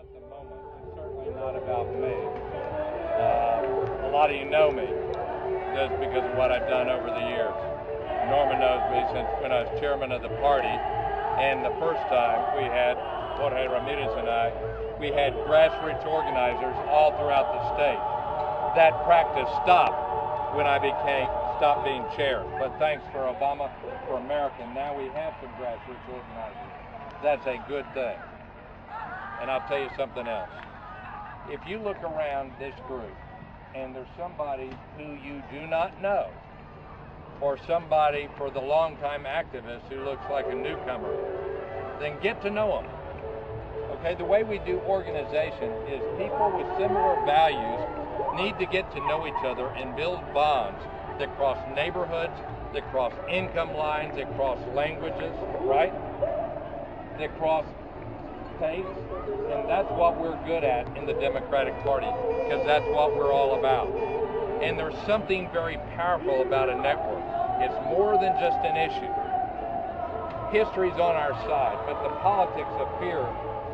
about the moment. It's certainly not about me. A lot of you know me just because of what I've done over the years. Norman knows me since when I was chairman of the party, and the first time we had, Jorge Ramirez and I, we had grassroots organizers all throughout the state. That practice stopped when I stopped being chair. But thanks for Obama for America, now we have some grassroots organizers. That's a good thing. And I'll tell you something else. If you look around this group and there's somebody who you do not know, or somebody for the longtime activist who looks like a newcomer, then get to know them. Okay, the way we do organization is people with similar values need to get to know each other and build bonds that cross neighborhoods, that cross income lines, that cross languages, right? That cross states, and that's what we're good at in the Democratic Party, because that's what we're all about. And there's something very powerful about a network. It's more than just an issue. History's on our side, but the politics of fear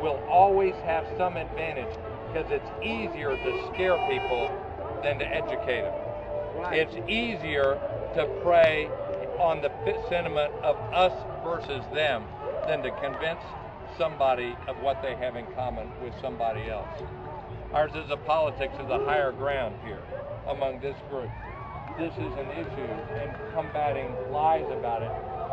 will always have some advantage because it's easier to scare people than to educate them. Right. It's easier to prey on the sentiment of us versus them than to convince somebody of what they have in common with somebody else. Ours is a politics of the higher ground here among this group. This is an issue, and combating lies about it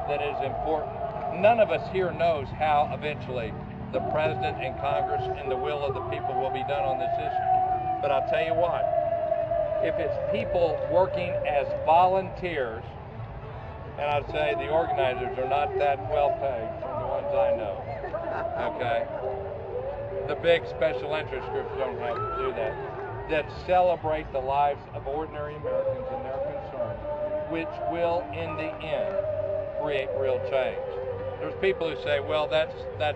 that is important. None of us here knows how eventually the president and Congress and the will of the people will be done on this issue. But I'll tell you what, if it's people working as volunteers, and I'd say the organizers are not that well paid from the ones I know, okay? The big special interest groups don't have to do that. That celebrate the lives of ordinary Americans and their concerns, which will, in the end, create real change. There's people who say, well, that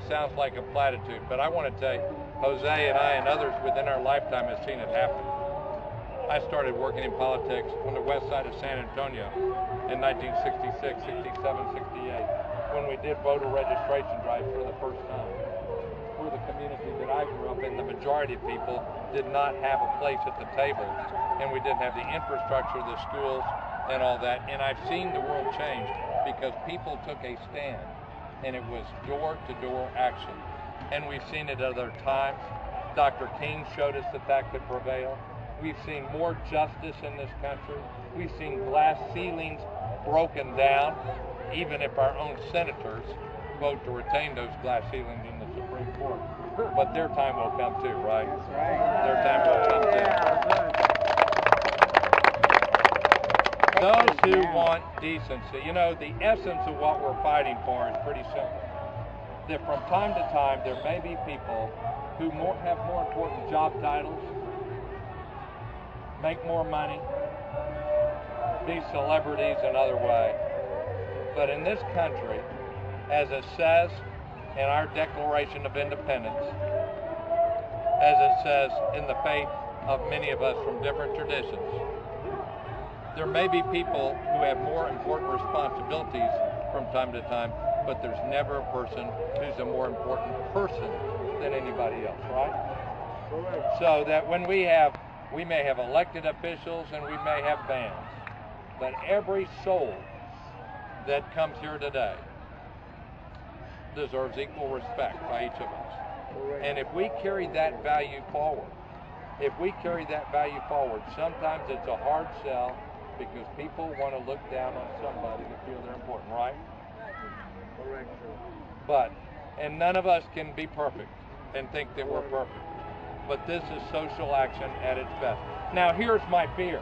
sounds like a platitude, but I want to tell you, Jose and I and others within our lifetime have seen it happen. I started working in politics on the west side of San Antonio in 1966, 67, 68, when we did voter registration drives for the first time. For the community that I grew up in, the majority of people did not have a place at the table, and we didn't have the infrastructure, the schools, and all that. And I've seen the world change because people took a stand, and it was door-to-door action. And we've seen it other times. Dr. King showed us that could prevail. We've seen more justice in this country. We've seen glass ceilings broken down, even if our own senators vote to retain those glass ceilings in the Supreme Court. But their time will come too, right? That's right. Their time will come too. Those who want decency, you know, the essence of what we're fighting for is pretty simple. That from time to time, there may be people who have more important job titles, make more money, be celebrities another way. But in this country, as it says in our Declaration of Independence, as it says in the faith of many of us from different traditions, there may be people who have more important responsibilities from time to time, but there's never a person who's a more important person than anybody else, right? Correct. So that when we may have elected officials and we may have bands, but every soul that comes here today deserves equal respect by each of us. Correct. And if we carry that value forward, sometimes it's a hard sell because people want to look down on somebody to feel they're important, right? Correct. And none of us can be perfect and think that we're perfect. But this is social action at its best. Now, here's my fear.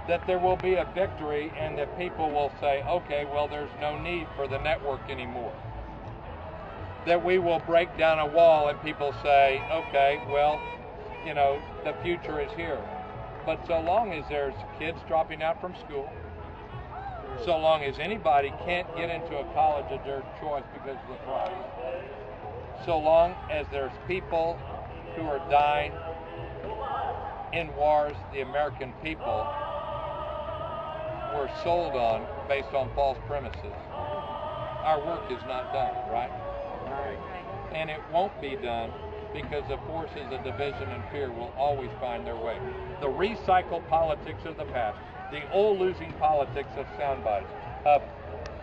That there will be a victory and that people will say, okay, well, there's no need for the network anymore. That we will break down a wall and people say, okay, well, you know, the future is here. But so long as there's kids dropping out from school, so long as anybody can't get into a college of their choice because of the price, so long as there's people who are dying in wars the American people were sold on based on false premises, our work is not done, right? and it won't be done because the forces of division and fear will always find their way. The recycled politics of the past, the old losing politics of sound bites, of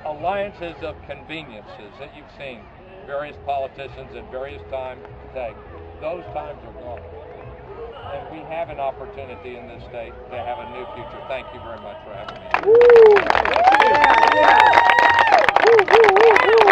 alliances of conveniences that you've seen various politicians at various times take, those times are gone. And we have an opportunity in this state to have a new future. Thank you very much for having me.